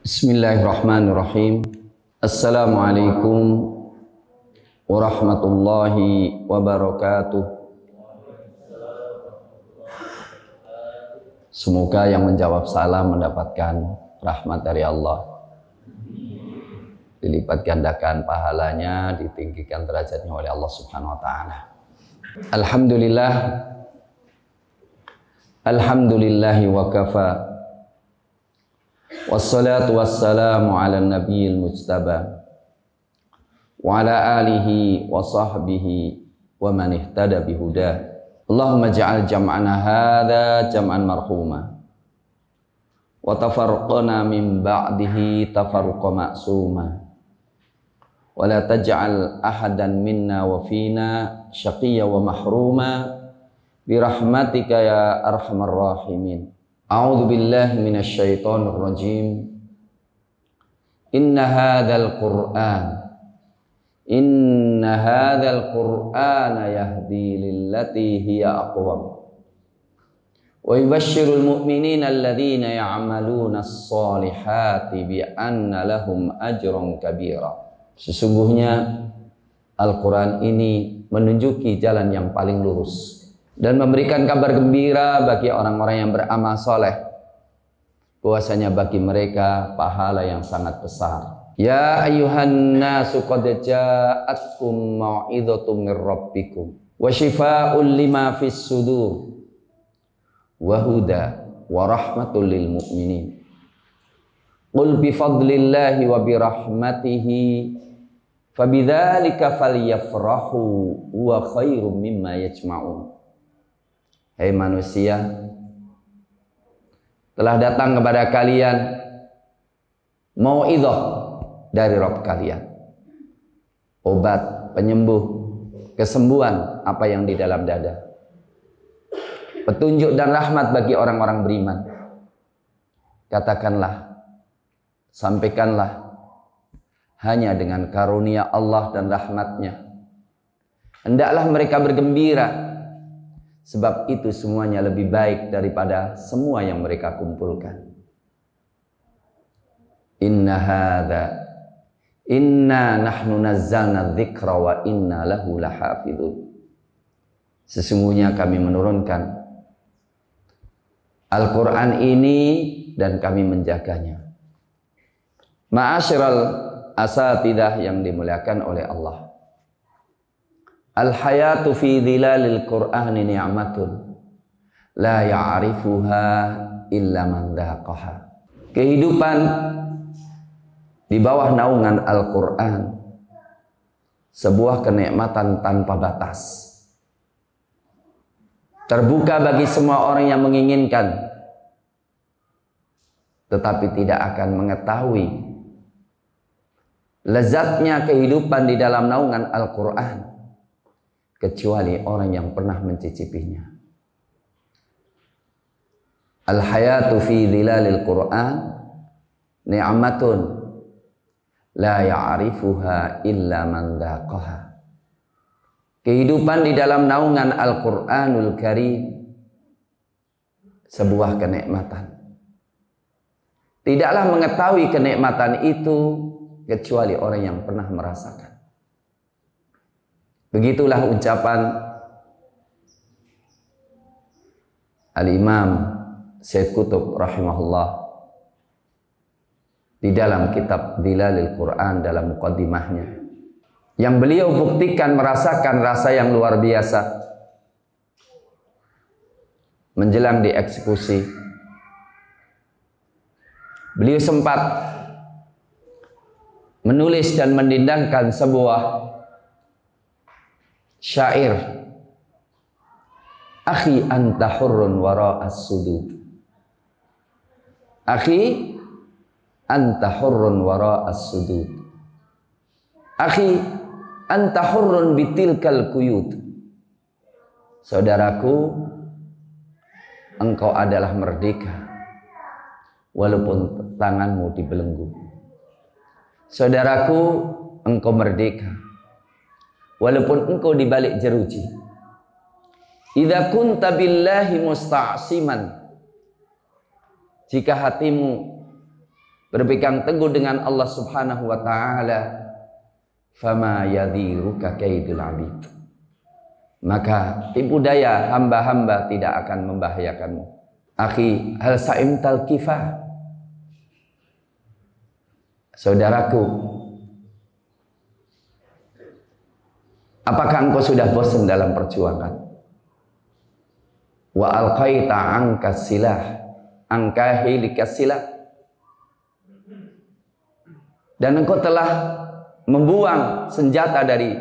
Bismillahirrahmanirrahim. Assalamualaikum warahmatullahi wabarakatuh. Semoga yang menjawab salam mendapatkan rahmat dari Allah, dilipat gandakan pahalanya, ditinggikan derajatnya oleh Allah Subhanahu wa taala. Alhamdulillah. Alhamdulillahi wa kafa. Wassalatu wassalamu ala nabiyil mujtaba wa ala alihi wa sahbihi wa man ihtada bihuda. Allahumma ja'al jam'ana hadha jam'an marhuma wa tafarqana min ba'dihi tafarqa ma'suma wa la taj'al ahadan minna wa fina syaqiyya wa mahruma birahmatika ya arhamar rahimin. A'udzu billahi minasy syaithanir rajim. Inna hadzal Qur'ana yahdi lillati hiya aqwam wa yubashshirul mu'minina alladhina ya'maluna as-solihati bi anna lahum ajran kabira. Sesungguhnya Al-Qur'an ini menunjuki jalan yang paling lurus dan memberikan kabar gembira bagi orang-orang yang beramal soleh, bahwasanya bagi mereka pahala yang sangat besar. Ya ayyuhan nasu qad ja'atkum mau'idhatum mir rabbikum wa shifaa'un lima fis sudur wa huda wa rahmatul lil mu'minin. Qul bi fadlillahi wa bi rahmatihi fabidzalika falyafrahu huwa khairum mimma yajma'un. Hai manusia, telah datang kepada kalian mau'idhah dari Rabb kalian, obat penyembuh, kesembuhan apa yang di dalam dada, petunjuk dan rahmat bagi orang-orang beriman. Katakanlah, sampaikanlah, hanya dengan karunia Allah dan rahmatnya hendaklah mereka bergembira, sebab itu semuanya lebih baik daripada semua yang mereka kumpulkan. Inna nahnu nazzalna dzikra wa inna lahu lahafidun. Sesungguhnya kami menurunkan Al-Quran ini dan kami menjaganya. Ma'asyiral asatidah yang dimuliakan oleh Allah, al-hayatu fi dhilalil Qur'ani ni'matun la ya'rifuha illa man dhaqaha. Kehidupan di bawah naungan Al-Qur'an sebuah kenikmatan tanpa batas, terbuka bagi semua orang yang menginginkan, tetapi tidak akan mengetahui lezatnya kehidupan di dalam naungan Al-Qur'an kecuali orang yang pernah mencicipinya. Al-hayatu fi dhilalil Qur'an ni'matun la ya'rifuha illa man dhaqaha. Kehidupan di dalam naungan Al-Qur'anul Karim sebuah kenikmatan. Tidaklah mengetahui kenikmatan itu kecuali orang yang pernah merasakan. Begitulah ucapan Al-Imam Syed Qutb rahimahullah di dalam kitab Dhilalil Quran dalam muqaddimahnya, yang beliau buktikan merasakan rasa yang luar biasa menjelang dieksekusi. Beliau sempat menulis dan mendindangkan sebuah syair, akhi anta hurrun wara'as sudud. Akhi anta hurrun wara'as sudud. Akhi anta hurrun bitilkal quyud. Saudaraku, engkau adalah merdeka walaupun tanganmu dibelenggu. Saudaraku, engkau merdeka walaupun engkau dibalik jeruji. Idza kunta billahi musta'siman, jika hatimu berpegang teguh dengan Allah Subhanahu wa taala, fama yadhiruka kaidul abid, maka tipu daya hamba-hamba tidak akan membahayakanmu. Akhi, hal sa'imtal kifah, saudaraku, apakah engkau sudah bosan dalam perjuangan? Wa alqaita anka silah, angkahi likasilah, dan engkau telah membuang senjata dari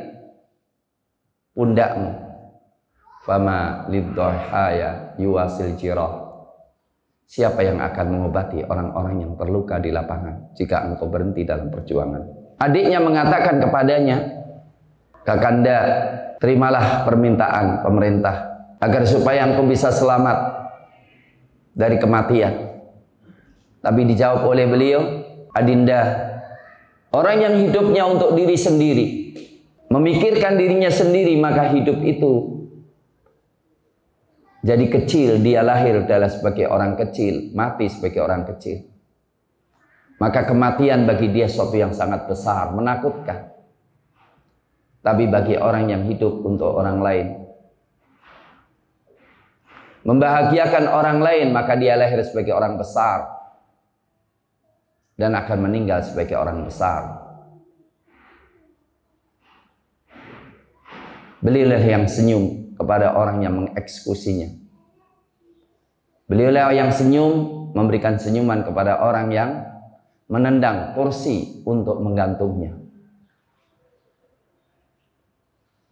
pundakmu. Fama lidhahaya yuwasil jirah, siapa yang akan mengobati orang-orang yang terluka di lapangan jika engkau berhenti dalam perjuangan? Adiknya mengatakan kepadanya, Kakanda, terimalah permintaan pemerintah agar supaya engkau bisa selamat dari kematian. Tapi dijawab oleh beliau, Adinda, orang yang hidupnya untuk diri sendiri, memikirkan dirinya sendiri, maka hidup itu jadi kecil. Dia lahir adalah sebagai orang kecil, mati sebagai orang kecil. Maka kematian bagi dia sesuatu yang sangat besar, menakutkan. Tapi bagi orang yang hidup untuk orang lain, membahagiakan orang lain, maka dia lahir sebagai orang besar dan akan meninggal sebagai orang besar. Beliaulah yang senyum kepada orang yang mengeksekusinya. Beliaulah yang senyum, memberikan senyuman kepada orang yang menendang kursi untuk menggantungnya.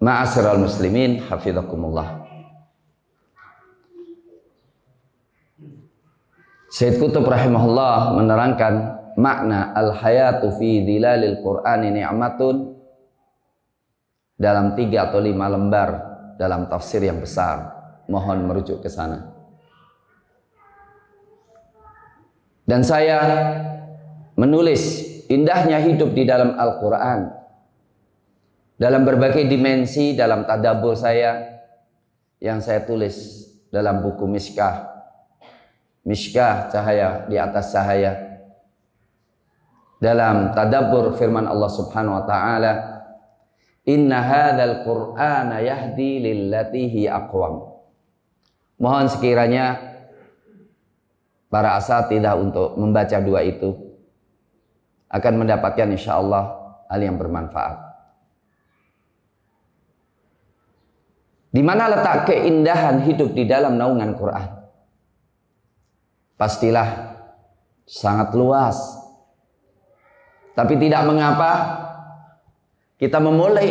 Ma'asyiral muslimin, hafizakumullah. Syed Qutb rahimahullah menerangkan makna al-hayatu fi dhilalil Qur'ani ni'matun dalam 3 atau 5 lembar dalam tafsir yang besar. Mohon merujuk ke sana. Dan saya menulis indahnya hidup di dalam Al-Quran dalam berbagai dimensi dalam tadabbur saya yang saya tulis dalam buku Mishkah. Mishkah, cahaya di atas cahaya. Dalam tadabbur firman Allah Subhanahu wa taala, inna hadzal qur'ana yahdi lillati hi aqwam. Mohon sekiranya para asatidzah untuk membaca 2 itu akan mendapatkan insyaallah hal yang bermanfaat. Di mana letak keindahan hidup di dalam naungan Quran? Pastilah sangat luas. Tapi tidak mengapa kita memulai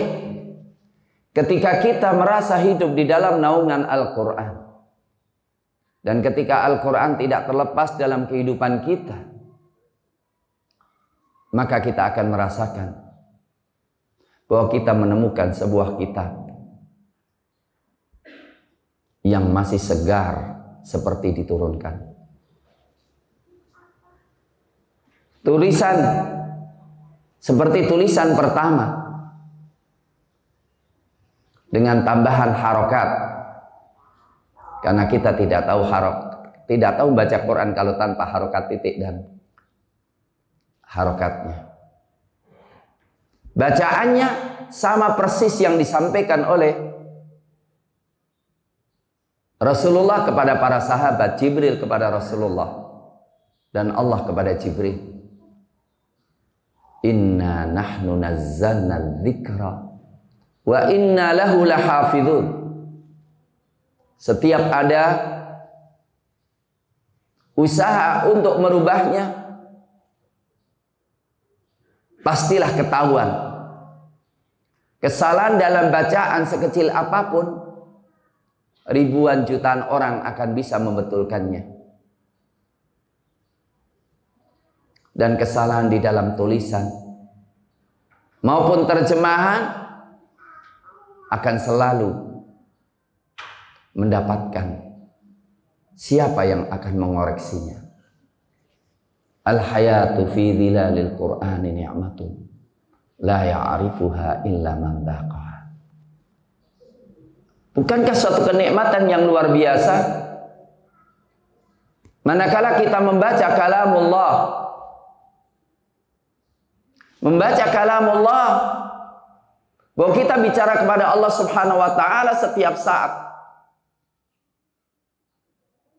ketika kita merasa hidup di dalam naungan Al-Quran. Dan ketika Al-Quran tidak terlepas dalam kehidupan kita, maka kita akan merasakan bahwa kita menemukan sebuah kitab yang masih segar seperti diturunkan. Tulisan seperti tulisan pertama dengan tambahan harokat, karena kita tidak tahu baca Quran kalau tanpa harokat titik dan harokatnya. Bacaannya sama persis yang disampaikan oleh Rasulullah kepada para sahabat, Jibril kepada Rasulullah, dan Allah kepada Jibril. Inna nahnu nazzalna dzikra wa inna lahu lahafizun. Setiap ada usaha untuk merubahnya, pastilah ketahuan. Kesalahan dalam bacaan sekecil apapun, ribuan jutaan orang akan bisa membetulkannya. Dan kesalahan di dalam tulisan maupun terjemahan akan selalu mendapatkan siapa yang akan mengoreksinya. Al-hayatu fi dhilalil Qur'ani ni'matun la ya'rifuha illa man dhaqaha. Bukankah suatu kenikmatan yang luar biasa manakala kita membaca kalamullah, membaca kalamullah, bahwa kita bicara kepada Allah Subhanahu wa taala setiap saat,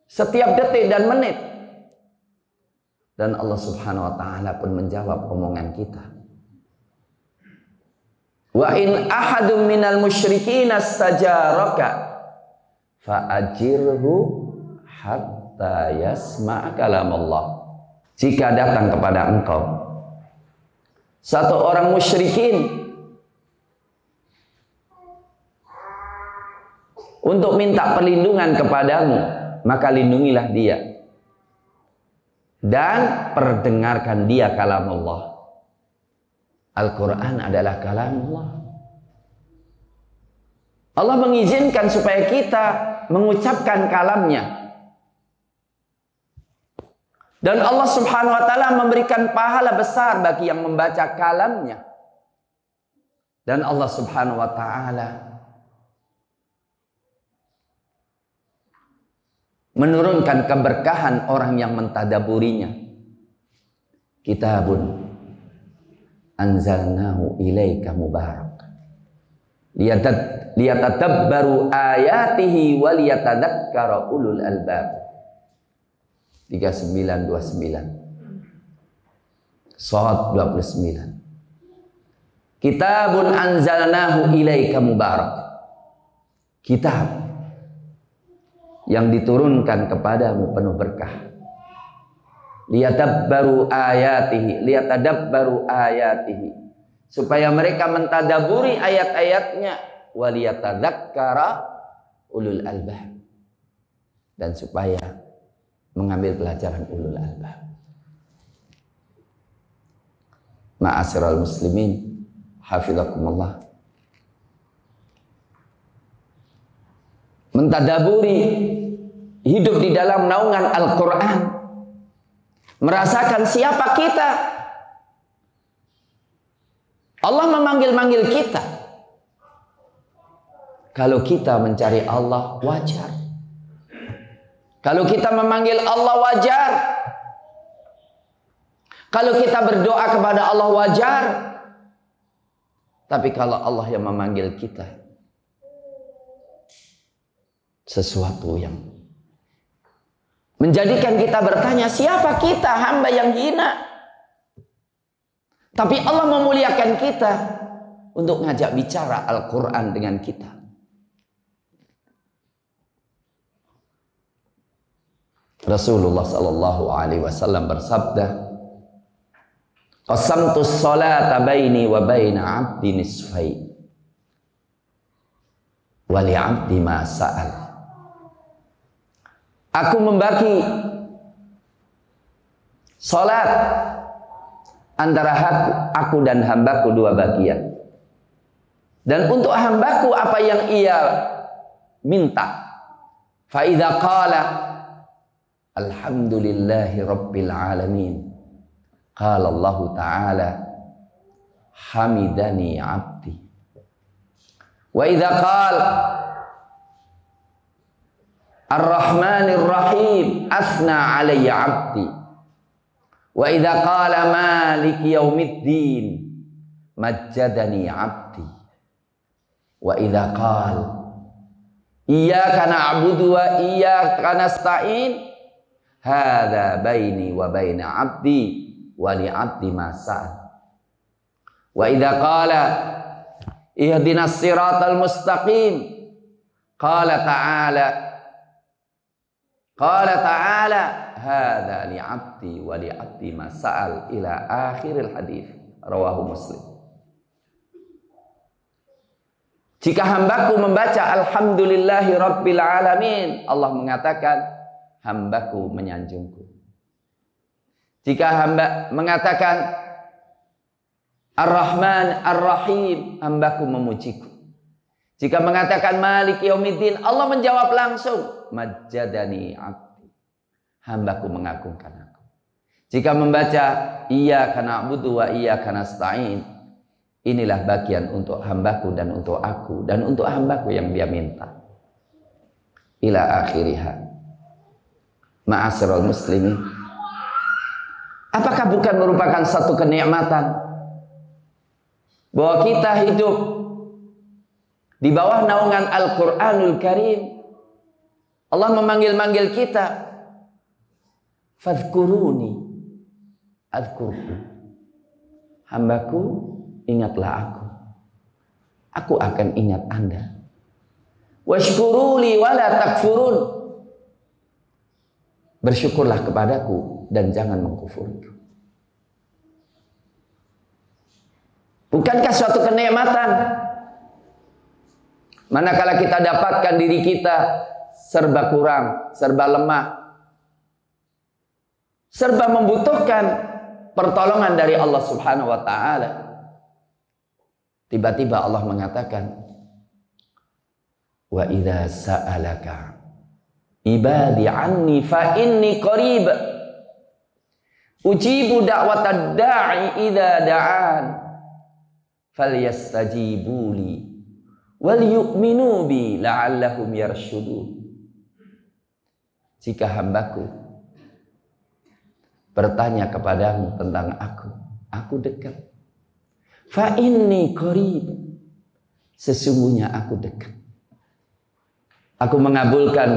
setiap detik dan menit. Dan Allah Subhanahu wa taala pun menjawab omongan kita. Wa in ahadum minal musyrikin istajaraka fa'ajirhu hatta yasma'a kalamullah. Jika datang kepada engkau satu orang musyrikin untuk minta perlindungan kepadamu, maka lindungilah dia dan perdengarkan dia kalamullah. Al-Quran adalah kalamullah. Allah mengizinkan supaya kita mengucapkan kalamnya. Dan Allah Subhanahu wa taala memberikan pahala besar bagi yang membaca kalamnya. Dan Allah Subhanahu wa taala menurunkan keberkahan orang yang mentadaburinya. Kitabun anzalnahu ilaika mubarak liyatadabbaru ayatihi wa liyatadzakkara ulul albab. 3929 Shad 29. Kitabun anzalnahu ilaika mubarak. Kitab yang diturunkan kepadamu penuh berkah. Liyatadabbaru ayatihi, supaya mereka mentadaburi ayat-ayatnya, wa liyatadzakkara ulul albab, dan supaya mengambil pelajaran ulul albab. Ma'asyiral muslimin, hafizakumullah. Mentadaburi, hidup di dalam naungan Al-Quran, merasakan siapa kita. Allah memanggil-manggil kita. Kalau kita mencari Allah, wajar. Kalau kita memanggil Allah, wajar. Kalau kita berdoa kepada Allah, wajar. Tapi kalau Allah yang memanggil kita, sesuatu yang menjadikan kita bertanya, siapa kita, hamba yang hina. Tapi Allah memuliakan kita untuk ngajak bicara Al-Quran dengan kita. Rasulullah sallallahu alaihi wasallam bersabda, qasamtus salata baini wa baina 'abdi nisfai wa li 'abdi ma sa'al. Aku membagi salat antara aku dan hambaku dua bagian. Dan untuk hambaku apa yang ia minta. Fa idza qala alhamdulillahi rabbil alamin, qala Allah ta'ala hamidani 'abdi. Wa idza qala ar-rahmanir rahim asna 'alayya 'abdi. Wa idza qala maliki yaumiddin majjadani 'abdi. Wa idza qala iyyaka na'budu wa iyyaka nasta'in hadza baini wa baina 'abdi wa li 'abdi ma sa'al. Wa idza qala ihdinas siratal mustaqim qala ta'ala hadza li 'abdi wa li 'abdi ma sa'al ila akhiril hadis. Rawahu Muslim. Jika hambaku membaca alhamdulillahi rabbil alamin, Allah mengatakan hambaku menyanjungku. Jika hamba mengatakan Ar-Rahman Ar-Rahim, hambaku memujiku. Jika mengatakan Maliki Yaumiddin, Allah menjawab langsung Majjadani 'abdi, hambaku mengagungkan aku. Jika membaca Iyyaka na'budu wa iyyaka nasta'in, inilah bagian untuk hambaku dan untuk aku dan untuk hambaku yang dia minta. Ila akhiriha. Ma'asyiral muslimin, apakah bukan merupakan satu kenikmatan bahwa kita hidup di bawah naungan Al-Quranul Karim. Allah memanggil-manggil kita, fadhkuruni adhkurkum, hambaku ingatlah aku akan ingat Anda. Washkuruli wala takfurun, bersyukurlah kepadaku dan jangan mengkufuriku. Bukankah suatu kenikmatan manakala kita dapatkan diri kita serba kurang, serba lemah, serba membutuhkan pertolongan dari Allah Subhanahu wa taala. Tiba-tiba Allah mengatakan, wa idza sa'alaka ibadi anni fa inni qarib ujibu da'watad da'i idza da'an falyastajibuli wal yu'minu bi la'allahum yarshudun. Jika hambaku bertanya kepadamu tentang aku dekat. Fa inni qarib, sesungguhnya aku dekat. Aku mengabulkan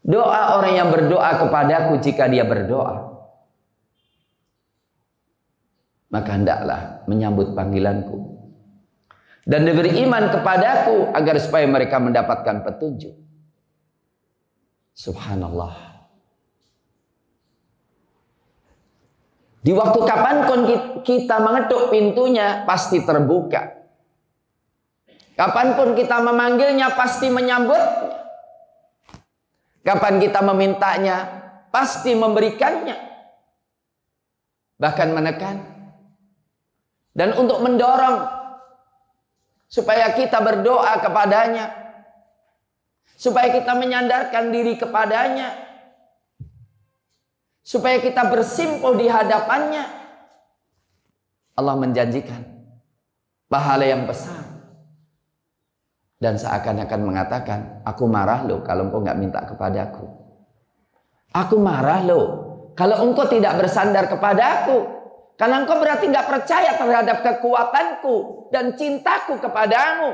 doa orang yang berdoa kepadaku jika dia berdoa. Maka hendaklah menyambut panggilanku dan beriman kepadaku agar supaya mereka mendapatkan petunjuk. Subhanallah. Di waktu kapanpun kita mengetuk pintunya pasti terbuka. Kapanpun kita memanggilnya pasti menyambutnya. Kapan kita memintanya pasti memberikannya. Bahkan menekan. Dan untuk mendorong supaya kita berdoa kepadanya, supaya kita menyandarkan diri kepadanya, supaya kita bersimpuh di hadapannya. Allah menjanjikan pahala yang besar. Dan seakan-akan mengatakan, aku marah loh kalau engkau nggak minta kepadaku. Aku marah loh kalau engkau tidak bersandar kepadaku. Karena engkau berarti nggak percaya terhadap kekuatanku dan cintaku kepadamu.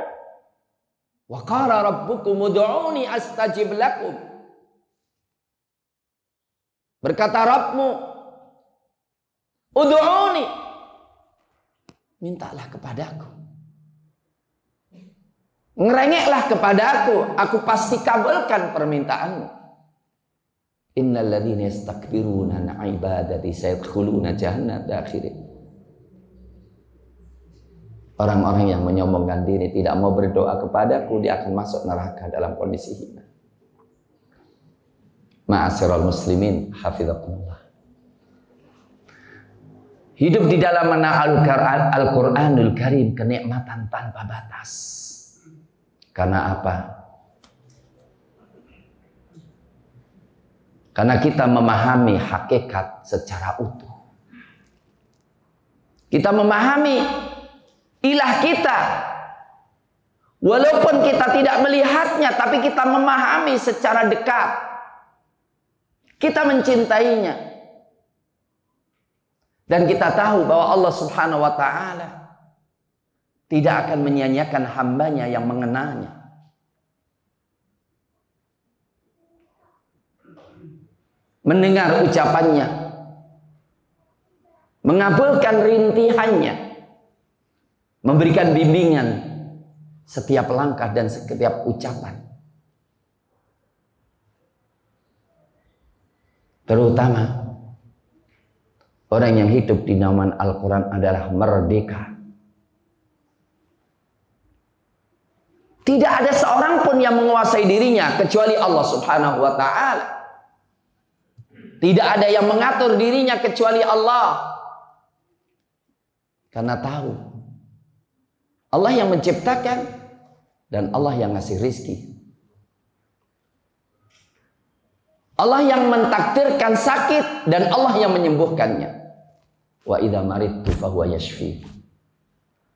Wa qala rabbukum ud'uni astajib lakum. Berkata Rabbmu, ud'uni, mintalah kepadaku. Ngerengeklah kepadaku, aku pasti kabulkan permintaanmu. Innal ladzina yastakbiruna an ibadati sayadkhuluna jahannam dakhirin. Orang-orang yang menyombongkan diri tidak mau berdoa kepadaku, dia akan masuk neraka dalam kondisi hina. Ma'asyiral muslimin hafizakumullah. Hidup di dalam Al-Qur'anul Karim kenikmatan tanpa batas. Karena apa? Karena kita memahami hakikat secara utuh. Kita memahami ilah kita. Walaupun kita tidak melihatnya, tapi kita memahami secara dekat. Kita mencintainya. Dan kita tahu bahwa Allah Subhanahu wa ta'ala tidak akan menyia-nyiakan hambanya yang mengenalnya. Mendengar ucapannya, mengabulkan rintihannya, memberikan bimbingan setiap langkah dan setiap ucapan. Terutama orang yang hidup di naungan Al-Quran adalah merdeka. Tidak ada seorang pun yang menguasai dirinya kecuali Allah Subhanahu wa ta'ala. Tidak ada yang mengatur dirinya kecuali Allah. Karena tahu Allah yang menciptakan dan Allah yang ngasih rizki. Allah yang mentakdirkan sakit dan Allah yang menyembuhkannya. Wa idza maridtu fahuwa yashfi.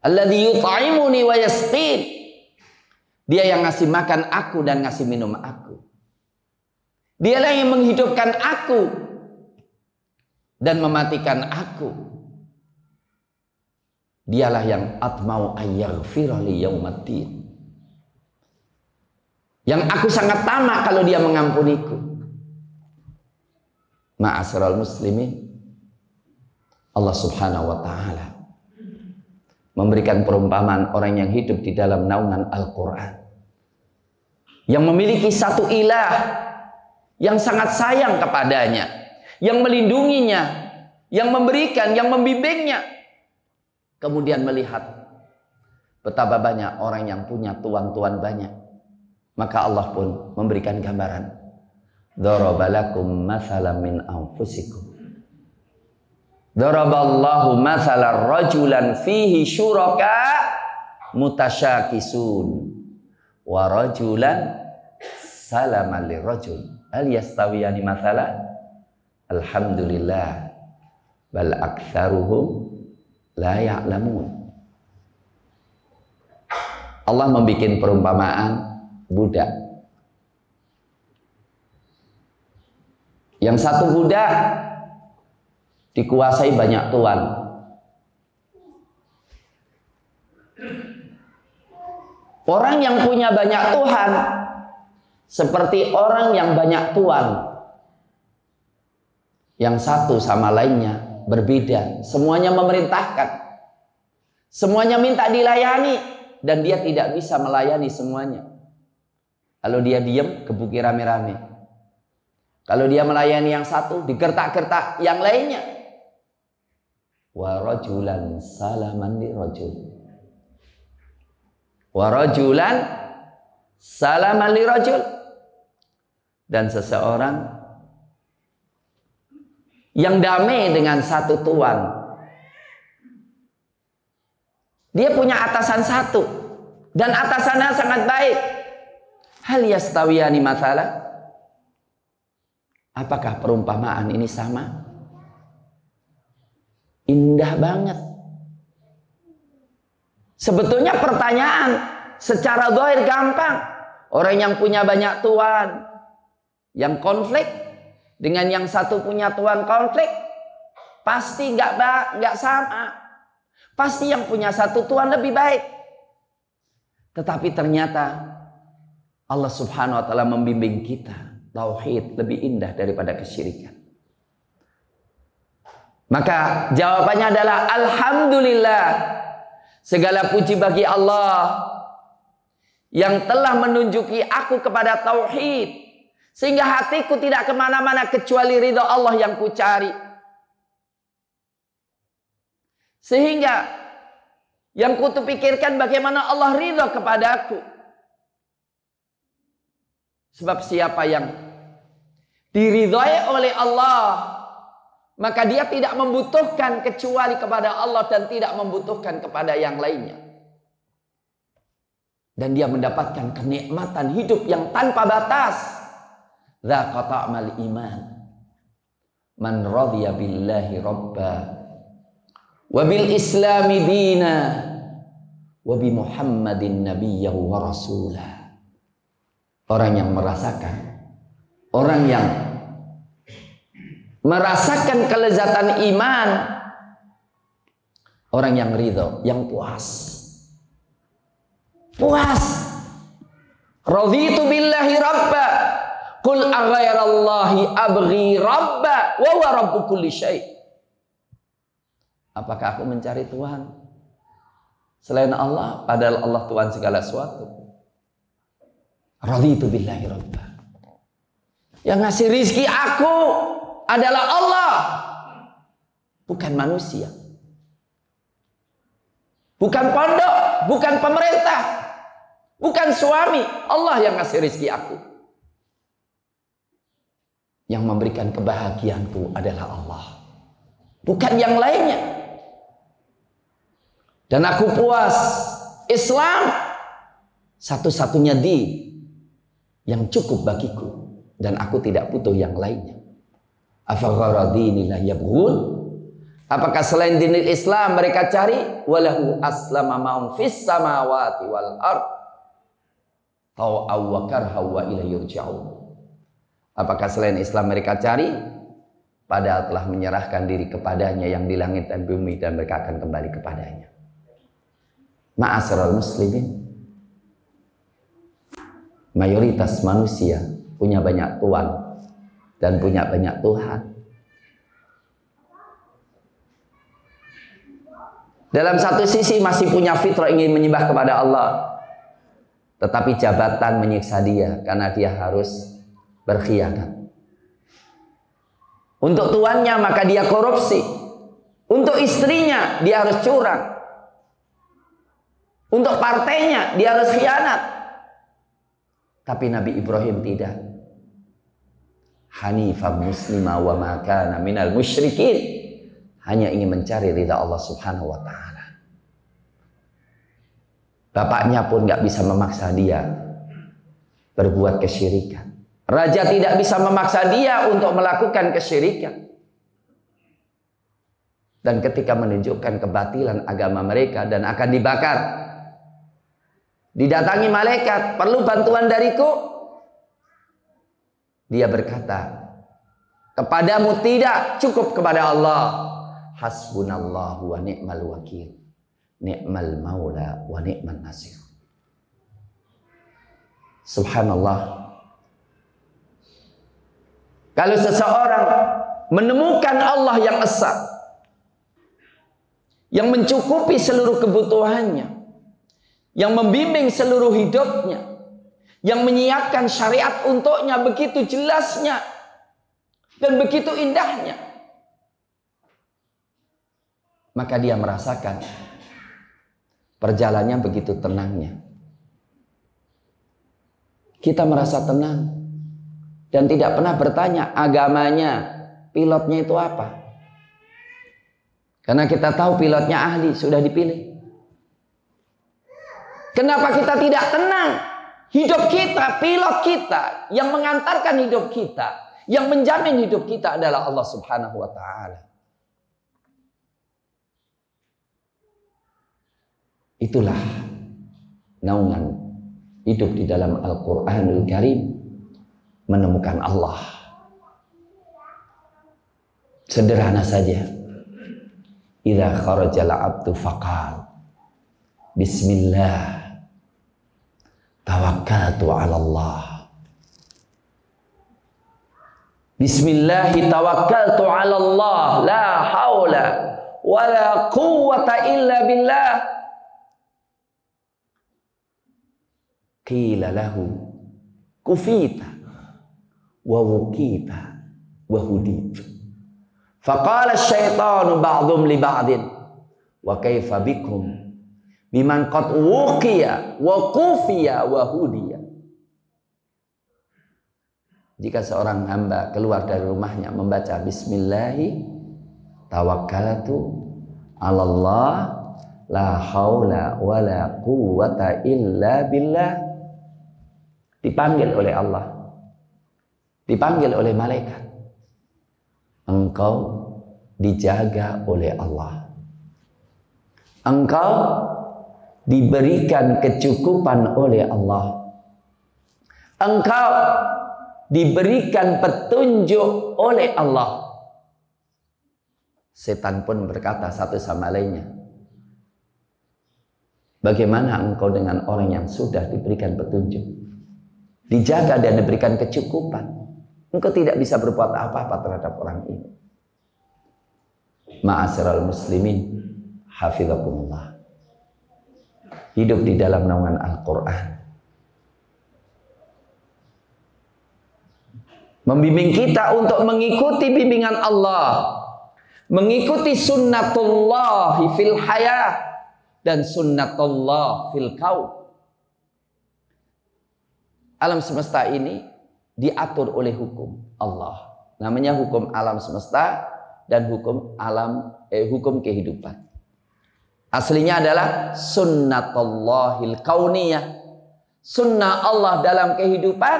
Alladzi yut'imuni wa yasqin. Dia yang ngasih makan aku dan ngasih minum aku. Dialah yang menghidupkan aku dan mematikan aku. Dialah yang atmau ayyaghfira li yaumaddin. Yang aku sangat tamak kalau dia mengampuniku. Ma'asyiral muslimin, Allah Subhanahu wa taala memberikan perumpamaan orang yang hidup di dalam naungan Al-Qur'an, yang memiliki satu ilah yang sangat sayang kepadanya, yang melindunginya, yang memberikan, yang membimbingnya. Kemudian melihat betapa banyak orang yang punya tuan-tuan banyak, maka Allah pun memberikan gambaran. Darabalakum mathalan min anfusikum. Daraballahu mathalan rajulan fihi syuraka mutasyakisun wa rajulan salaman lirajul. Hal yastawiyani mathalan? Alhamdulillah bal aktsaruhum la ya'lamun. Allah membuat perumpamaan budak. Yang satu budak dikuasai banyak tuan. Orang yang punya banyak tuan seperti orang yang banyak tuan. Yang satu sama lainnya berbeda, semuanya memerintahkan, semuanya minta dilayani, dan dia tidak bisa melayani semuanya. Kalau dia diam, gebuki rame-rame. Kalau dia melayani yang satu, digertak-gertak yang lainnya. Wa rajulan salaman li rajul. Wa rajulan salaman li rajul. Dan seseorang yang damai dengan satu tuan. Dia punya atasan satu, dan atasannya sangat baik. Hal yastawiyani mathalan? Apakah perumpamaan ini sama? Indah banget. Sebetulnya pertanyaan secara zahir gampang. Orang yang punya banyak tuan, yang konflik dengan yang satu punya tuan konflik, pasti nggak sama. Pasti yang punya satu tuan lebih baik. Tetapi ternyata Allah Subhanahu wa taala membimbing kita, tauhid lebih indah daripada kesyirikan. Maka jawabannya adalah alhamdulillah. Segala puji bagi Allah yang telah menunjuki aku kepada tauhid, sehingga hatiku tidak kemana-mana kecuali ridha Allah yang kucari. Sehingga yang kutupikirkan bagaimana Allah ridha kepadaku. Sebab siapa yang diridhai oleh Allah, maka dia tidak membutuhkan kecuali kepada Allah dan tidak membutuhkan kepada yang lainnya. Dan dia mendapatkan kenikmatan hidup yang tanpa batas. Dzaqa ta'mal iman man radhiya billahi rabba wa bil islami dina wa bi Muhammadin nabiyyan wa rasulah. Orang yang merasakan kelezatan iman, orang yang ridho, yang puas. Raditu billahi rabba qul aghairallahi abghi rabba wa huwa rabbu kulli syai'. Apakah aku mencari Tuhan selain Allah, padahal Allah Tuhan segala sesuatu? Raditu billahi rabba. Yang ngasih rizki aku adalah Allah, bukan manusia, bukan pondok, bukan pemerintah, bukan suami. Allah yang ngasih rizki aku. Yang memberikan kebahagiaanku adalah Allah, bukan yang lainnya. Dan aku puas. Islam satu-satunya yang cukup bagiku, dan aku tidak butuh yang lainnya. Afagharadinilah yabghun. Apakah selain dinil Islam mereka cari? Walahu aslama ma'um fis samawati wal ard tau'aw wa karha wa ilayhi yurja'un. Apakah selain Islam mereka cari? Padahal telah menyerahkan diri kepadanya yang di langit dan bumi, dan mereka akan kembali kepadanya. Ma'asyiral muslimin, mayoritas manusia punya banyak tuan dan punya banyak Tuhan. Dalam satu sisi masih punya fitrah ingin menyembah kepada Allah, tetapi jabatan menyiksa dia karena dia harus berkhianat. Untuk tuannya maka dia korupsi. Untuk istrinya dia harus curang. Untuk partainya dia harus khianat. Tapi Nabi Ibrahim tidak. Hanifan muslima wa ma kana minal musyrikin. Hanya ingin mencari ridha Allah Subhanahu wa taala. Bapaknya pun nggak bisa memaksa dia berbuat kesyirikan. Raja tidak bisa memaksa dia untuk melakukan kesyirikan. Dan ketika menunjukkan kebatilan agama mereka dan akan dibakar, didatangi malaikat, perlu bantuan dariku? Dia berkata, kepadamu tidak, cukup kepada Allah. Hasbunallahu wa ni'mal wakil, ni'mal maula wa ni'man nasir. Subhanallah. Kalau seseorang menemukan Allah yang esa, yang mencukupi seluruh kebutuhannya, yang membimbing seluruh hidupnya, yang menyiapkan syariat untuknya begitu jelasnya dan begitu indahnya, maka dia merasakan perjalanannya begitu tenangnya. Kita merasa tenang dan tidak pernah bertanya agamanya, pilotnya itu apa. Karena kita tahu pilotnya ahli, sudah dipilih. Kenapa kita tidak tenang? Hidup kita, pilot kita, yang mengantarkan hidup kita, yang menjamin hidup kita adalah Allah Subhanahu wa ta'ala. Itulah naungan hidup di dalam Al-Quranul Karim, menemukan Allah. Sederhana saja. Idza kharajal abdu faqal bismillah tawakkaltu 'ala Allah. Bismillah tawakkaltu 'ala Allah, la haula wala quwwata illa billah. Qila lahu kufita wa wukita wa hudita. Faqala asyaitanu ba'dhum li ba'din wa kaifa bikum biman qad wuqiya wa kufiya wa hudiya. Jika seorang hamba keluar dari rumahnya membaca bismillahi tawakkaltu 'ala Allah la haula wala quwwata illa billah, dipanggil oleh Allah, dipanggil oleh malaikat, engkau dijaga oleh Allah, engkau diberikan kecukupan oleh Allah, engkau diberikan petunjuk oleh Allah. Setan pun berkata satu sama lainnya, bagaimana engkau dengan orang yang sudah diberikan petunjuk, dijaga dan diberikan kecukupan? Engkau tidak bisa berbuat apa-apa terhadap orang ini. Ma'asyiral muslimin, hafizakumullah. Hidup di dalam naungan Al-Quran membimbing kita untuk mengikuti bimbingan Allah, mengikuti sunnatullah fil hayah dan sunnatullah fil kaun. Alam semesta ini diatur oleh hukum Allah. Namanya hukum alam semesta dan hukum alam hukum kehidupan. Aslinya adalah sunnatullahil kauniyah. Sunnah Allah dalam kehidupan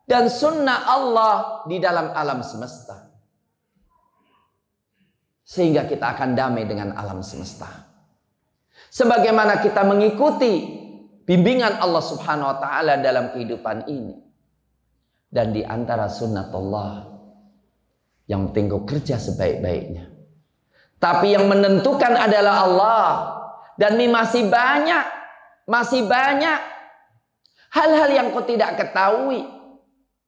dan sunnah Allah di dalam alam semesta. Sehingga kita akan damai dengan alam semesta. Sebagaimana kita mengikuti bimbingan Allah Subhanahu wa taala dalam kehidupan ini. Dan di antara sunnatullah, yang penting kau kerja sebaik-baiknya. Tapi yang menentukan adalah Allah. Dan masih banyak hal-hal yang kau tidak ketahui.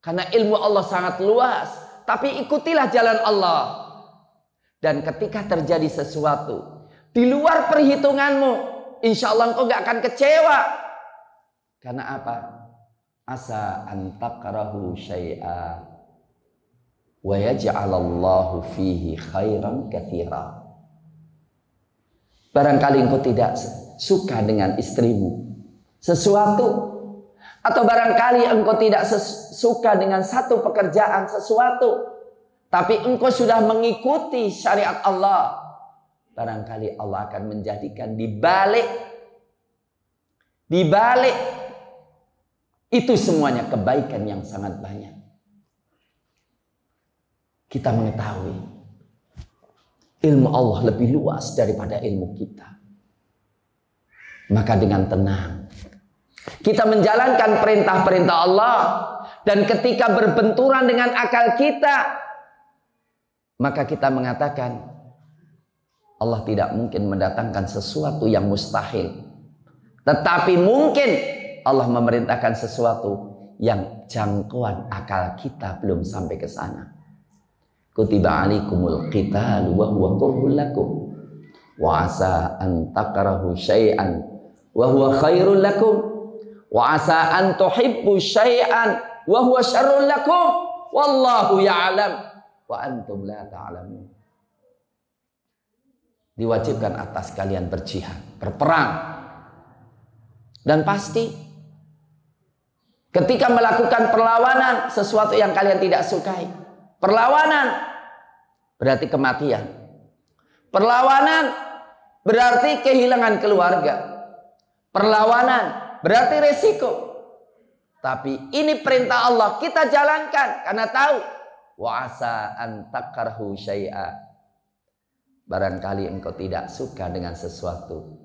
Karena ilmu Allah sangat luas. Tapi ikutilah jalan Allah. Dan ketika terjadi sesuatu di luar perhitunganmu, insya Allah engkau gak akan kecewa. Karena apa? Asa an takrahu syai'a wa yaj'alallahu fihi khairan katsira. Barangkali engkau tidak suka dengan istrimu sesuatu, atau barangkali engkau tidak suka dengan satu pekerjaan sesuatu, tapi engkau sudah mengikuti syariat Allah. Barangkali Allah akan menjadikan di balik itu semuanya kebaikan yang sangat banyak. Kita mengetahui ilmu Allah lebih luas daripada ilmu kita. Maka dengan tenang kita menjalankan perintah-perintah Allah. Dan ketika berbenturan dengan akal kita, maka kita mengatakan Allah tidak mungkin mendatangkan sesuatu yang mustahil. Tetapi mungkin Allah memerintahkan sesuatu yang jangkauan akal kita belum sampai ke sana. Kutiba alaikumul qitalu wa huwa kurhul lakum wa asa an takrahu syai'an wa huwa khairul lakum wa asa an tuhibbu syai'an wa huwa syarrul lakum wallahu ya'lam wa antum la ta'lamun. Diwajibkan atas kalian berjihad, berperang. Dan pasti ketika melakukan perlawanan sesuatu yang kalian tidak sukai, perlawanan berarti kematian, perlawanan berarti kehilangan keluarga, perlawanan berarti resiko. Tapi ini perintah Allah, kita jalankan karena tahu wa asa an takrahu syai'a. Barangkali engkau tidak suka dengan sesuatu,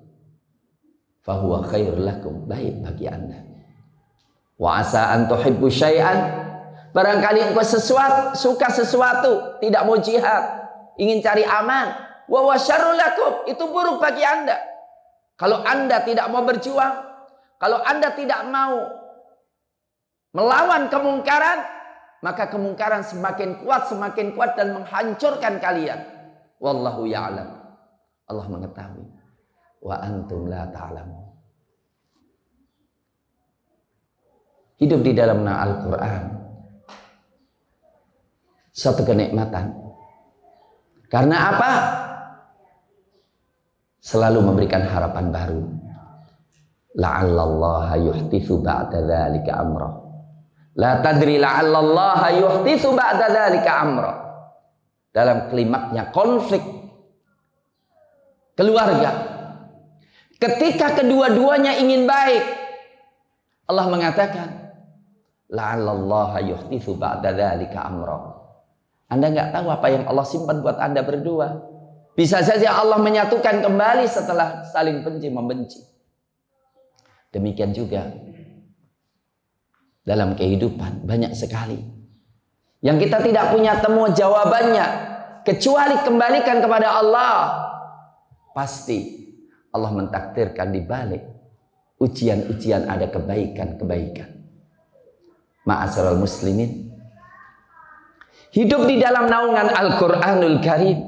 fahuwa khairul lakum, baik bagi anda. Wa asa an tuhibbu syai'an, barangkali engkau suka sesuatu, tidak mau jihad, ingin cari aman, wa huwa syarrul lakum, itu buruk bagi anda. Kalau anda tidak mau berjuang, kalau anda tidak mau melawan kemungkaran, maka kemungkaran semakin kuat dan menghancurkan kalian. Wallahu ya'lam, Allah mengetahui. Wa antum la ta'lamun. Hidup di dalam Al-Quran suatu kenikmatan. Karena apa? Selalu memberikan harapan baru. La'allallaha yuhditsu ba'da dzalika amra. La tadri la'allallaha yuhditsu ba'da dzalika amra. Dalam klimaknya konflik keluarga, ketika kedua-duanya ingin baik, Allah mengatakan la'allallaha yuhditsu ba'da dzalika amra. Anda nggak tahu apa yang Allah simpan buat Anda berdua. Bisa saja Allah menyatukan kembali setelah saling benci membenci. Demikian juga dalam kehidupan banyak sekali yang kita tidak punya temu jawabannya, kecuali kembalikan kepada Allah. Pasti Allah mentakdirkan di balik ujian-ujian ada kebaikan-kebaikan. Ma'asyiral muslimin, hidup di dalam naungan Al-Quranul Karim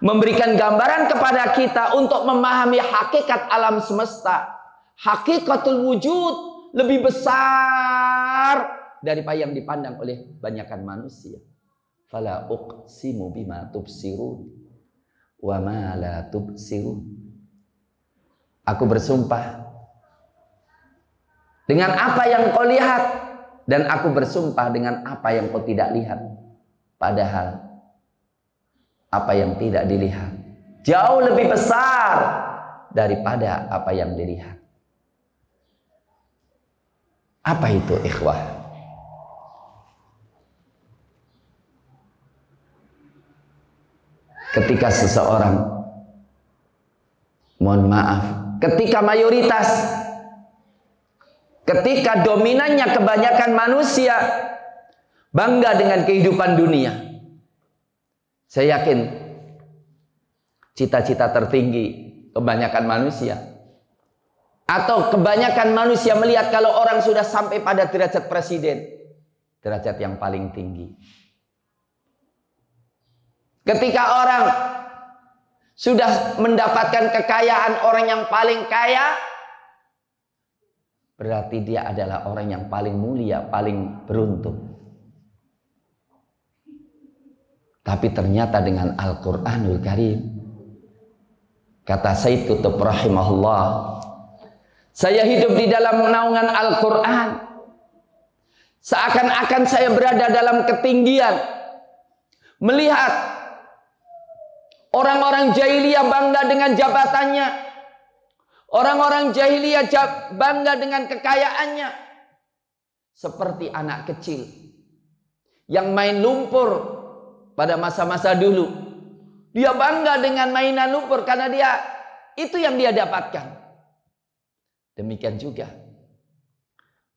memberikan gambaran kepada kita untuk memahami hakikat alam semesta. Hakikatul wujud lebih besar daripada yang dipandang oleh banyakan manusia. Fala uqsimu bima tubsirun wa ma la tubsirun. Aku bersumpah dengan apa yang kau lihat, dan aku bersumpah dengan apa yang kau tidak lihat. Padahal apa yang tidak dilihat jauh lebih besar daripada apa yang dilihat. Apa itu ikhwah? Ketika seseorang, mohon maaf, ketika mayoritas, ketika dominannya kebanyakan manusia bangga dengan kehidupan dunia, saya yakin cita-cita tertinggi kebanyakan manusia. Atau kebanyakan manusia melihat kalau orang sudah sampai pada derajat presiden, derajat yang paling tinggi. Ketika orang sudah mendapatkan kekayaan orang yang paling kaya, berarti dia adalah orang yang paling mulia, paling beruntung. Tapi ternyata dengan Al-Quranul Karim, kata Sayyid Qutb rahimahullah, saya hidup di dalam naungan Al-Quran, seakan-akan saya berada dalam ketinggian, melihat orang-orang jahiliyah bangga dengan jabatannya, orang-orang jahiliyah bangga dengan kekayaannya, seperti anak kecil yang main lumpur. Pada masa-masa dulu, dia bangga dengan mainan lumpur karena itu yang dia dapatkan. Demikian juga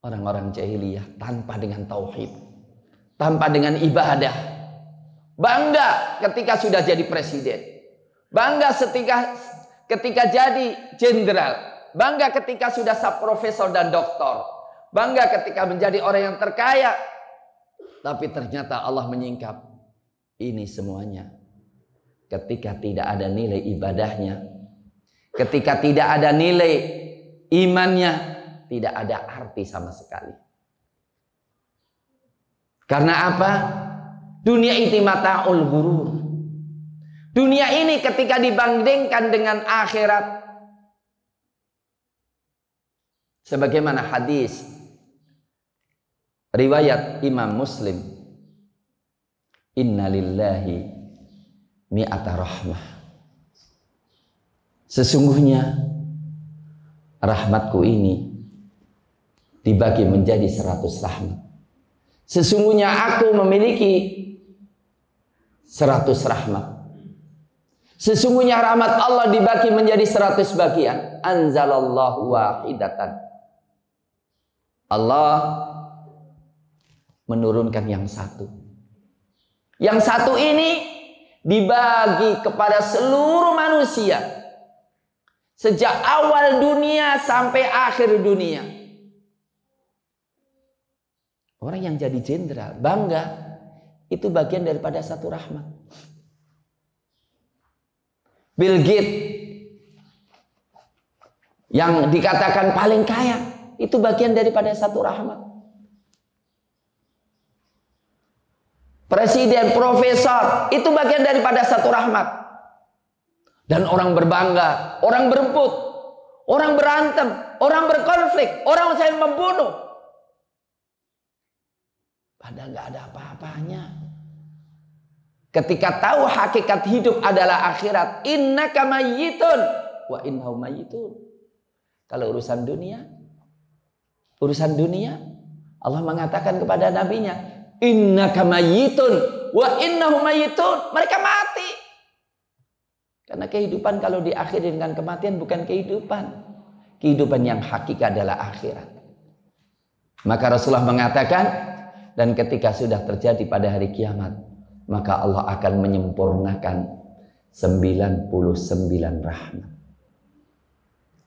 orang-orang jahiliyah tanpa dengan tauhid, tanpa dengan ibadah, bangga ketika sudah jadi presiden, bangga ketika jadi jenderal, bangga ketika sudah profesor dan doktor, bangga ketika menjadi orang yang terkaya. Tapi ternyata Allah menyingkap ini semuanya ketika tidak ada nilai ibadahnya, ketika tidak ada nilai imannya, tidak ada arti sama sekali. Karena apa? Dunia itu mata'ul ghurur. Dunia ini ketika dibandingkan dengan akhirat, sebagaimana hadis riwayat Imam Muslim, Inna lillahi mi'ata rahmah. Sesungguhnya rahmatku ini dibagi menjadi 100 rahmat. Sesungguhnya aku memiliki 100 rahmat. Sesungguhnya rahmat Allah dibagi menjadi 100 bagian. Anzalallahu wahidatan. Allah menurunkan yang satu. Yang satu ini dibagi kepada seluruh manusia, sejak awal dunia sampai akhir dunia. Orang yang jadi jenderal bangga, itu bagian daripada satu rahmat. Bill Gates yang dikatakan paling kaya, itu bagian daripada satu rahmat. Presiden, profesor, itu bagian daripada satu rahmat. Dan orang berbangga, orang berebut, orang berantem, orang berkonflik, orang saling membunuh. Padahal nggak ada apa-apanya. Ketika tahu hakikat hidup adalah akhirat, innaka mayyitun wa innahum mayyitun. Kalau urusan dunia, Allah mengatakan kepada nabinya, innaka mayyitun wa innahum mayyitun. Mereka mati. Karena kehidupan kalau diakhiri dengan kematian bukan kehidupan. Kehidupan yang hakiki adalah akhirat. Maka Rasulullah mengatakan, dan ketika sudah terjadi pada hari kiamat, maka Allah akan menyempurnakan 99 rahmat.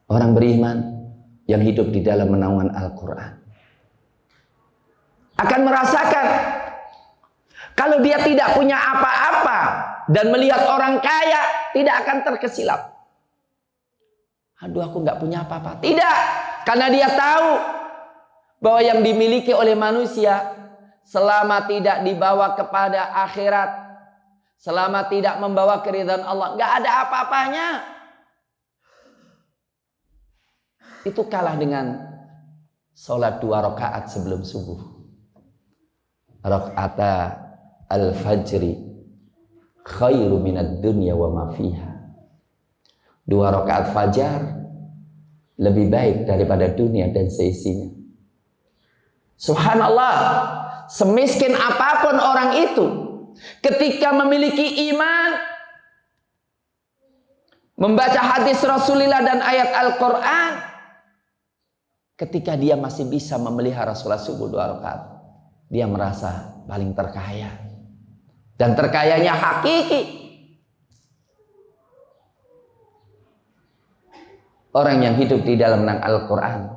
Orang beriman yang hidup di dalam naungan Al-Quran akan merasakan kalau dia tidak punya apa-apa dan melihat orang kaya, tidak akan terkesilap. Aduh, aku nggak punya apa-apa. Tidak, karena dia tahu bahwa yang dimiliki oleh manusia, selama tidak dibawa kepada akhirat, selama tidak membawa keridhaan Allah, nggak ada apa-apanya. Itu kalah dengan sholat 2 rakaat sebelum subuh. Raka'ata al-fajri khairu minad dunya wa ma fiha. 2 rakaat fajar lebih baik daripada dunia dan seisinya. Subhanallah, semiskin apapun orang itu, ketika memiliki iman, membaca hadis Rasulullah dan ayat Al-Quran, ketika dia masih bisa memelihara sholat subuh 2 rakaat, dia merasa paling terkaya. Dan terkayanya hakiki. Orang yang hidup di dalam Al-Quran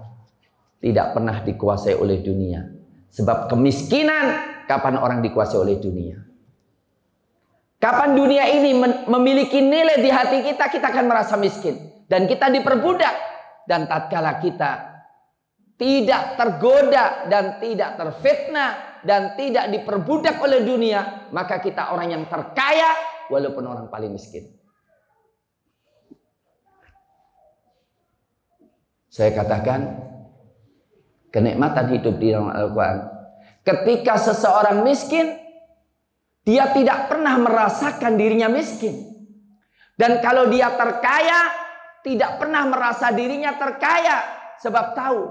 tidak pernah dikuasai oleh dunia. Sebab kemiskinan, kapan orang dikuasai oleh dunia? Kapan dunia ini memiliki nilai di hati kita, kita akan merasa miskin. Dan kita diperbudak. Dan tatkala kita tidak tergoda dan tidak terfitnah dan tidak diperbudak oleh dunia, maka kita orang yang terkaya walaupun orang paling miskin. Saya katakan, kenikmatan hidup di dalam Al-Quran, ketika seseorang miskin, dia tidak pernah merasakan dirinya miskin. Dan kalau dia terkaya, tidak pernah merasa dirinya terkaya. Sebab tahu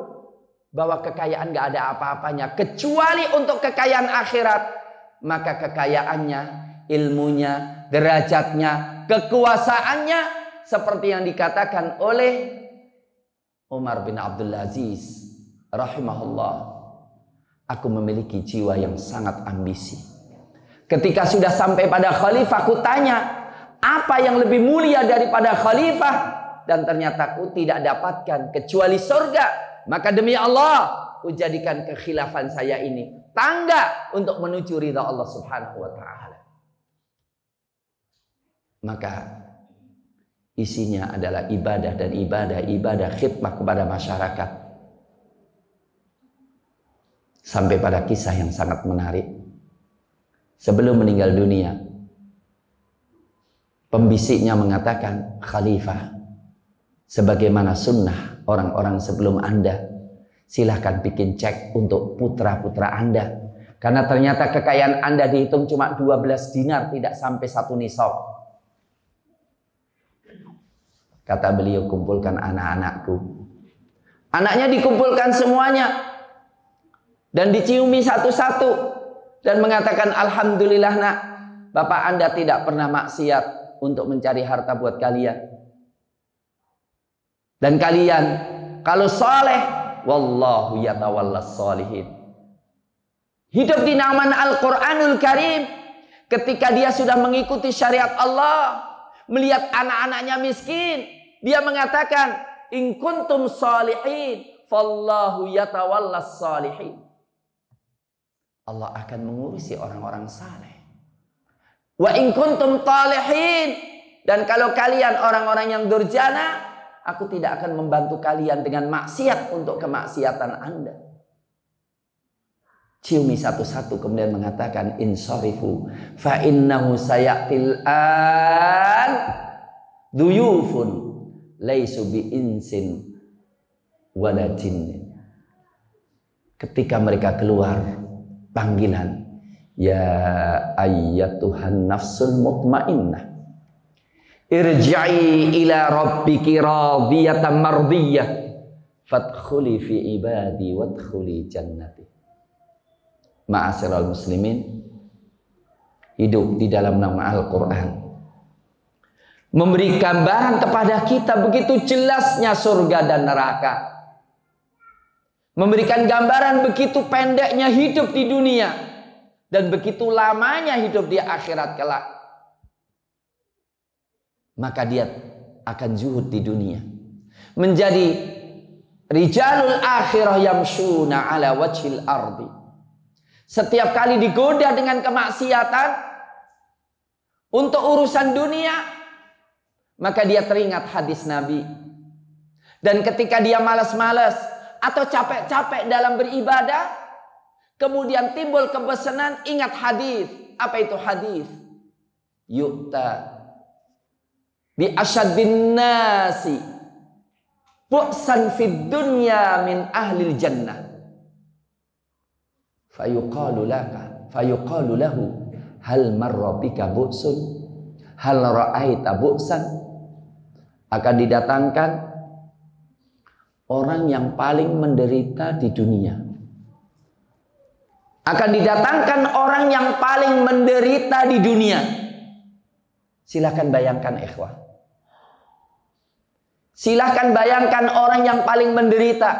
bahwa kekayaan gak ada apa-apanya kecuali untuk kekayaan akhirat. Maka kekayaannya, ilmunya, derajatnya, kekuasaannya, seperti yang dikatakan oleh Umar bin Abdul Aziz rahimahullah, aku memiliki jiwa yang sangat ambisi. Ketika sudah sampai pada khalifah, aku tanya, apa yang lebih mulia daripada khalifah? Dan ternyata aku tidak dapatkan kecuali surga. Maka demi Allah, aku jadikan kekhilafan saya ini tangga untuk menuju ridha Allah Subhanahu wa ta'ala. Maka isinya adalah ibadah dan ibadah khidmah kepada masyarakat. Sampai pada kisah yang sangat menarik. Sebelum meninggal dunia, pembisiknya mengatakan, Khalifah, sebagaimana sunnah orang-orang sebelum Anda, silahkan bikin cek untuk putra-putra Anda. Karena ternyata kekayaan Anda dihitung cuma 12 dinar, tidak sampai 1 nisab. Kata beliau, kumpulkan anak-anakku. Anaknya dikumpulkan semuanya dan diciumi satu-satu dan mengatakan, alhamdulillah nak, bapak Anda tidak pernah maksiat untuk mencari harta buat kalian. Dan kalian kalau saleh, wallahu yatawallas sholihin. Hidup di naungan Al-Quranul Karim, ketika dia sudah mengikuti syariat Allah, melihat anak-anaknya miskin, dia mengatakan, in kuntum sholihin, fallahu yatawallas sholihin. Allah akan mengurusi orang-orang saleh. Wa in kuntum talihin, dan kalau kalian orang-orang yang durjana, aku tidak akan membantu kalian dengan maksiat untuk kemaksiatan Anda. Ciumi satu-satu, kemudian mengatakan, insarifu fa innahu sayatil an duyufun laisu bi insin wala jinnin. Ketika mereka keluar, panggilan, ya ayyatuhan nafsul mutmainnah, irji'i ila rabbiki radiyatan mardiyah, fadkhuli fi ibadi wadkhuli jannati. Ma'asyiral muslimin, hidup di dalam nama Al-Quran memberi gambaran kepada kita begitu jelasnya surga dan neraka. Memberikan gambaran begitu pendeknya hidup di dunia dan begitu lamanya hidup di akhirat kelak. Maka dia akan zuhud di dunia, menjadi rijalul akhirah yamshuna ala wajhil ardi. Setiap kali digoda dengan kemaksiatan untuk urusan dunia, maka dia teringat hadis Nabi. Dan ketika dia malas-malas atau capek-capek dalam beribadah, kemudian timbul kebosanan, ingat hadis. Apa itu hadis? Yu'ta bi asyaddin nasi bu'san fid dunya min ahlil jannah. Fayuqalu lahu hal marra bika bu'sun, hal ra'aita bu'san. Akan didatangkan orang yang paling menderita di dunia. Akan didatangkan orang yang paling menderita di dunia. Silahkan bayangkan ikhwah. Silahkan bayangkan orang yang paling menderita.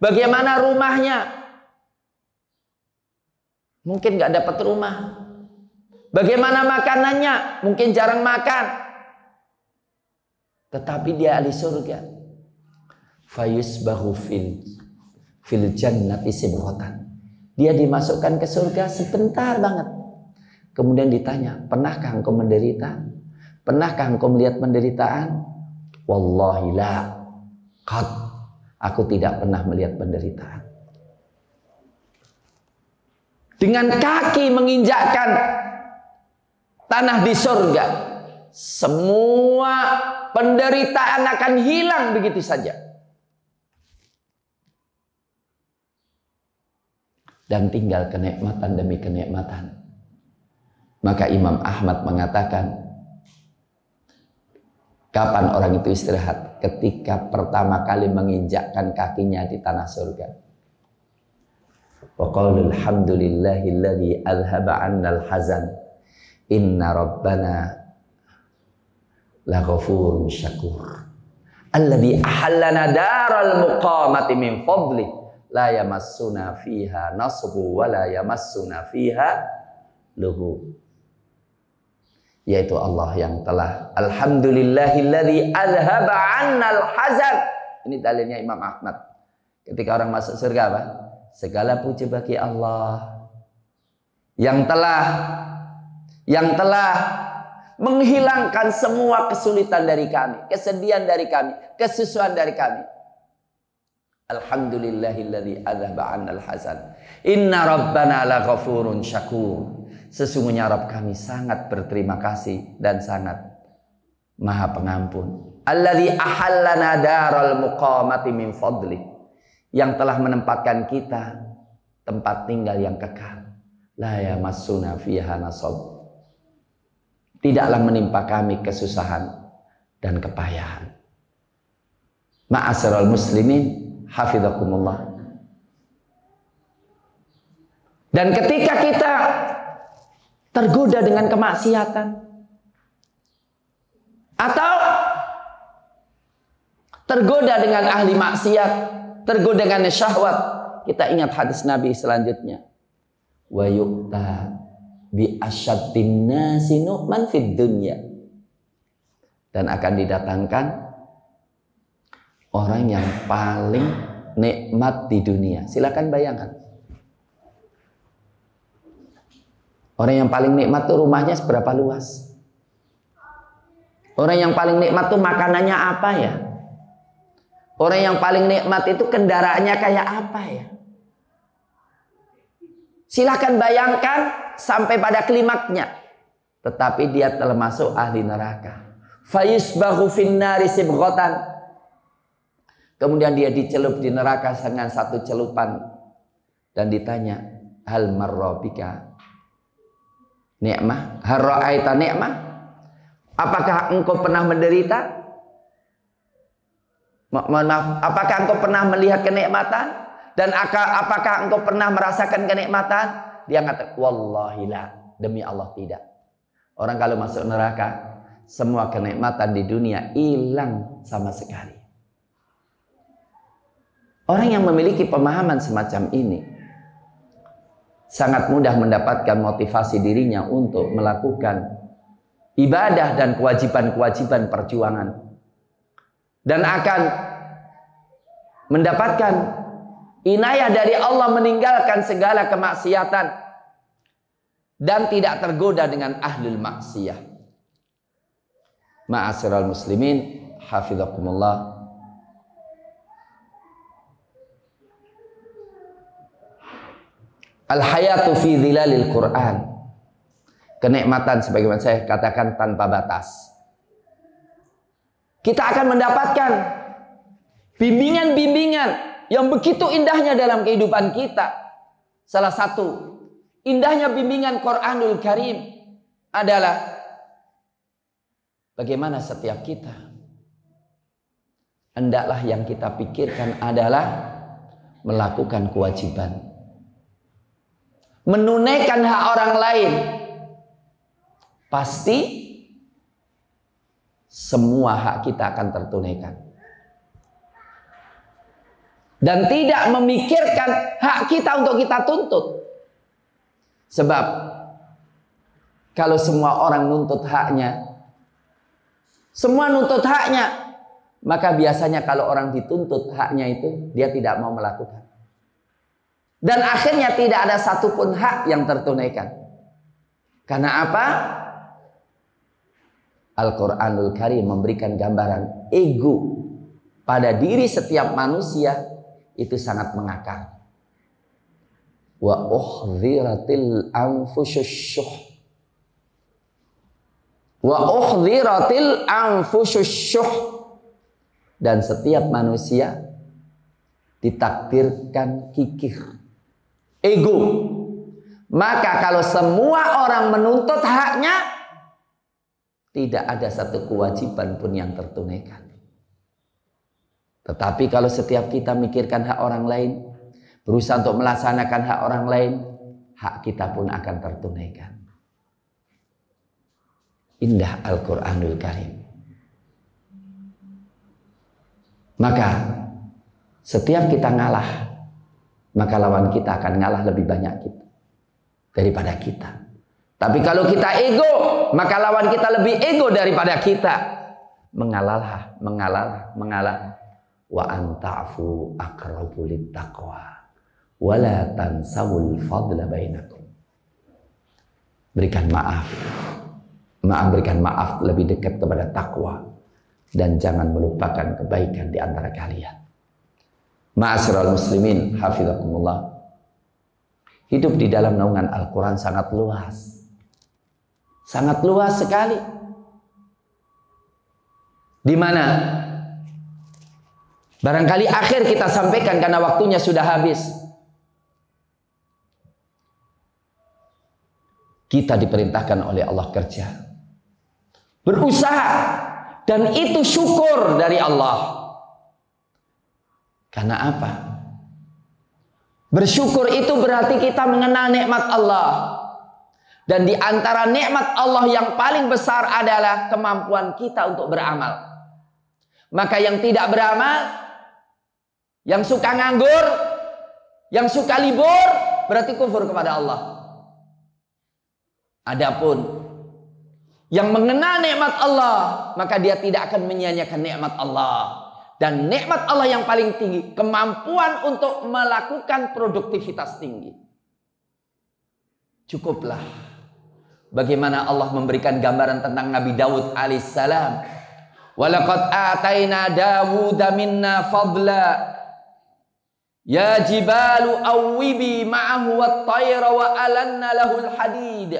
Bagaimana rumahnya? Mungkin gak dapat rumah. Bagaimana makanannya? Mungkin jarang makan. Tetapi dia ahli surga. fayusbahu fil jannati sibghatan. Dia dimasukkan ke surga sebentar banget. Kemudian ditanya, pernahkah engkau menderita? Pernahkah engkau melihat penderitaan? Wallahi la qad, aku tidak pernah melihat penderitaan. Dengan kaki menginjakkan tanah di surga, semua penderitaan akan hilang begitu saja. Dan tinggal kenikmatan demi kenikmatan. Maka Imam Ahmad mengatakan, kapan orang itu istirahat? Ketika pertama kali menginjakkan kakinya di tanah surga. Wa qalu alhamdulillahilladzi alhaba 'annal hazan. Inna rabbana laghafurun syakur. Alladzi ahallana daral muqamati min fadli la yamassuna fiha nasbu wa la yamassuna fiha lughub. Yaitu Allah yang telah alhamdulillahilladzi alhaba 'annal hazan. Ini dalilnya Imam Ahmad. Ketika orang masuk surga apa? Segala puji bagi Allah yang telah menghilangkan semua kesulitan dari kami, kesedihan dari kami, kesusahan dari kami. Alhamdulillahilladzi alhaba 'annal hazan. Inna rabbana laghafurun syakur. Sesungguhnya Rabb kami sangat berterima kasih dan sangat Maha Pengampun. Alladzi ahallana daral muqamati min fadli. Yang telah menempatkan kita tempat tinggal yang kekal. La yamassuna fiha nasab. Tidaklah menimpa kami kesusahan dan kepayahan. Ma'asyiral muslimin, hafizakumullah. Dan ketika kita tergoda dengan kemaksiatan atau tergoda dengan ahli maksiat, tergoda dengan syahwat, kita ingat hadis Nabi selanjutnya. Wa yu'ta bi asyaddin nasi nu'man fid dunya. Dan akan didatangkan orang yang paling nikmat di dunia. Silakan bayangkan. Orang yang paling nikmat tuh rumahnya seberapa luas? Orang yang paling nikmat tuh makanannya apa ya? Orang yang paling nikmat itu kendaraannya kayak apa ya? Silakan bayangkan sampai pada klimaknya. Tetapi dia telah masuk ahli neraka. Fayusbahu finnari sibghatan. Kemudian dia dicelup di neraka dengan satu celupan. Dan ditanya, hal marrabika ni'mah, hal ra'aita ni'mah, apakah engkau pernah menderita? Mohon maaf, apakah engkau pernah melihat kenikmatan? Dan apakah engkau pernah merasakan kenikmatan? Dia mengatakan, wallahi la, demi Allah tidak. Orang kalau masuk neraka, semua kenikmatan di dunia hilang sama sekali. Orang yang memiliki pemahaman semacam ini sangat mudah mendapatkan motivasi dirinya untuk melakukan ibadah dan kewajiban-kewajiban perjuangan. Dan akan mendapatkan inayah dari Allah meninggalkan segala kemaksiatan. Dan tidak tergoda dengan ahlul maksiyah. Ma'asyiral muslimin, hafizakumullah. Al-hayatu fi dhilalil Quran. Kenikmatan sebagaimana saya katakan tanpa batas. Kita akan mendapatkan bimbingan-bimbingan yang begitu indahnya dalam kehidupan kita. Salah satu indahnya bimbingan Quranul Karim adalah bagaimana setiap kita hendaklah yang kita pikirkan adalah melakukan kewajiban, menunaikan hak orang lain. Pasti semua hak kita akan tertunaikan. Dan tidak memikirkan hak kita untuk kita tuntut. Sebab kalau semua orang nuntut haknya, semua nuntut haknya, maka biasanya kalau orang dituntut haknya itu, dia tidak mau melakukan. Dan akhirnya tidak ada satupun hak yang tertunaikan. Karena apa? Al-Quranul Karim memberikan gambaran ego pada diri setiap manusia itu sangat mengakar. Wa uhdhiratil anfusyusyuh. Wa uhdhiratil anfusyusyuh. Dan setiap manusia ditakdirkan kikir, ego. Maka kalau semua orang menuntut haknya, tidak ada satu kewajiban pun yang tertunaikan. Tetapi kalau setiap kita mikirkan hak orang lain, berusaha untuk melaksanakan hak orang lain, hak kita pun akan tertunaikan. Indah Al-Quranul Karim. Maka setiap kita ngalah, maka lawan kita akan ngalah lebih banyak kita daripada kita. Tapi kalau kita ego, maka lawan kita lebih ego daripada kita. Mengalah. Wa anta'fu aqrabu littaqwa wa la tansawul fadla bainakum. Berikan maaf. Berikan maaf lebih dekat kepada takwa, dan jangan melupakan kebaikan di antara kalian. Ma'asyiral muslimin, hafizakumullah. Hidup di dalam naungan Al-Quran sangat luas. Sangat luas sekali. Di mana? Barangkali akhir kita sampaikan karena waktunya sudah habis. Kita diperintahkan oleh Allah kerja, berusaha, dan itu syukur dari Allah. Karena apa? Bersyukur itu berarti kita mengenal nikmat Allah. Dan di antara nikmat Allah yang paling besar adalah kemampuan kita untuk beramal. Maka yang tidak beramal, yang suka nganggur, yang suka libur, berarti kufur kepada Allah. Adapun yang mengenal nikmat Allah, maka dia tidak akan menyia-nyiakan nikmat Allah. Dan nikmat Allah yang paling tinggi, kemampuan untuk melakukan produktivitas tinggi. Cukuplah bagaimana Allah memberikan gambaran tentang Nabi Daud alaihissalam. Walaqad ataina Dawuda minna fadla. Ya jibalu awwibi ma'ahu wat-tayra wa alanna lahul hadid.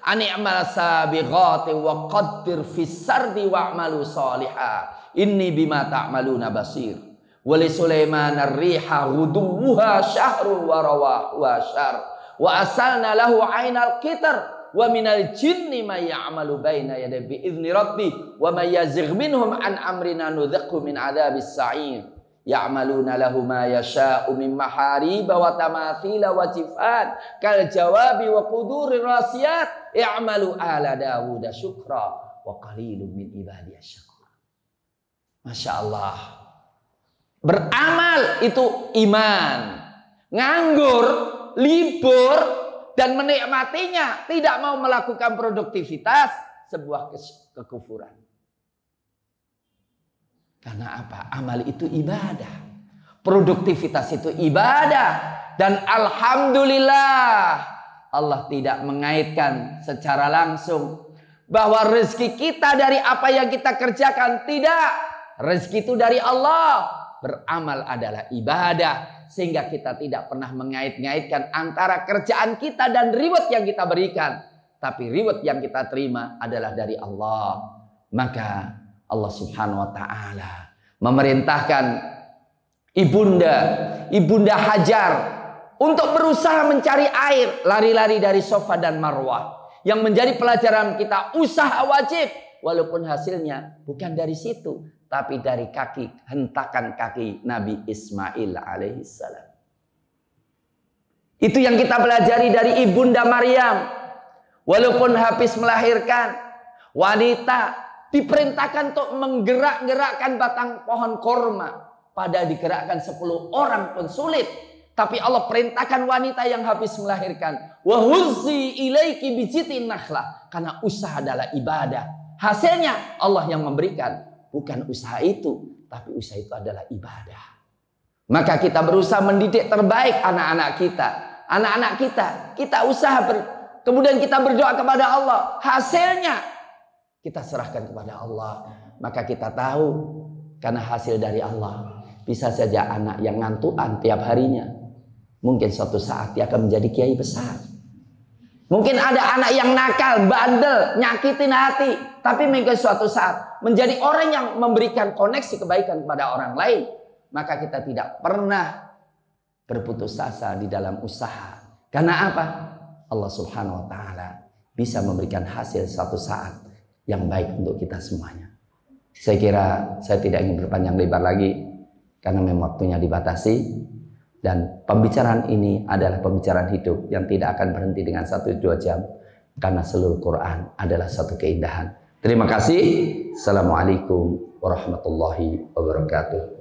Ani'mal sabighati wa qaddir fis sardi wa'malu salihah. Inni bima ta'maluna basir. Wa li Sulaiman ar-riha ghuduwuha syahrun wa rawahuha syahr. Wa asalna lahu 'ainal qitr. Wa minal jinni may ya'malu baina yaday bi idzni rabbi wa may yazigh minhum an amrina nudhiqhu min 'adzabis sa'ir. Ya'maluna lahu ma yasha'u min mahariba wa tamathila wa jifan kal jawabi wa qudurir rasiyat i'malu ala Dawud syukra wa qalilun min ibadiyasy syakur. Masya Allah. Beramal itu iman. Nganggur, libur, dan menikmatinya, tidak mau melakukan produktivitas, sebuah kekufuran. Karena apa? Amal itu ibadah. Produktivitas itu ibadah. Dan alhamdulillah, Allah tidak mengaitkan secara langsung bahwa rezeki kita dari apa yang kita kerjakan. Tidak. Rezeki itu dari Allah. Beramal adalah ibadah. Sehingga kita tidak pernah mengait-ngaitkan antara kerjaan kita dan reward yang kita berikan. Tapi reward yang kita terima adalah dari Allah. Maka Allah subhanahu wa ta'ala memerintahkan Ibunda Hajar untuk berusaha mencari air, lari-lari dari Safa dan Marwah. Yang menjadi pelajaran kita, usaha wajib. Walaupun hasilnya bukan dari situ, tapi dari hentakan kaki Nabi Ismail alaihissalam. Itu yang kita pelajari dari Ibunda Maryam. Walaupun habis melahirkan, wanita diperintahkan untuk menggerak-gerakkan batang pohon korma. Pada digerakkan 10 orang pun sulit. Tapi Allah perintahkan wanita yang habis melahirkan. Wahuzzi ilaiki bijitin nakhlah. Karena usaha adalah ibadah. Hasilnya Allah yang memberikan. bukan usaha itu, tapi usaha itu adalah ibadah. Maka kita berusaha mendidik terbaik anak-anak kita. Anak-anak kita usaha kemudian kita berdoa kepada Allah. Hasilnya kita serahkan kepada Allah. Maka kita tahu karena hasil dari Allah. Bisa saja anak yang ngantuan tiap harinya, mungkin suatu saat dia akan menjadi kiai besar. Mungkin ada anak yang nakal, bandel, nyakitin hati, tapi mungkin suatu saat menjadi orang yang memberikan koneksi kebaikan kepada orang lain. Maka kita tidak pernah berputus asa di dalam usaha. Karena apa? Allah Subhanahu wa taala bisa memberikan hasil suatu saat yang baik untuk kita semuanya. Saya kira saya tidak ingin berpanjang lebar lagi karena memang waktunya dibatasi, dan pembicaraan ini adalah pembicaraan hidup yang tidak akan berhenti dengan 1-2 jam karena seluruh Quran adalah satu keindahan. Terima kasih. Assalamualaikum warahmatullahi wabarakatuh.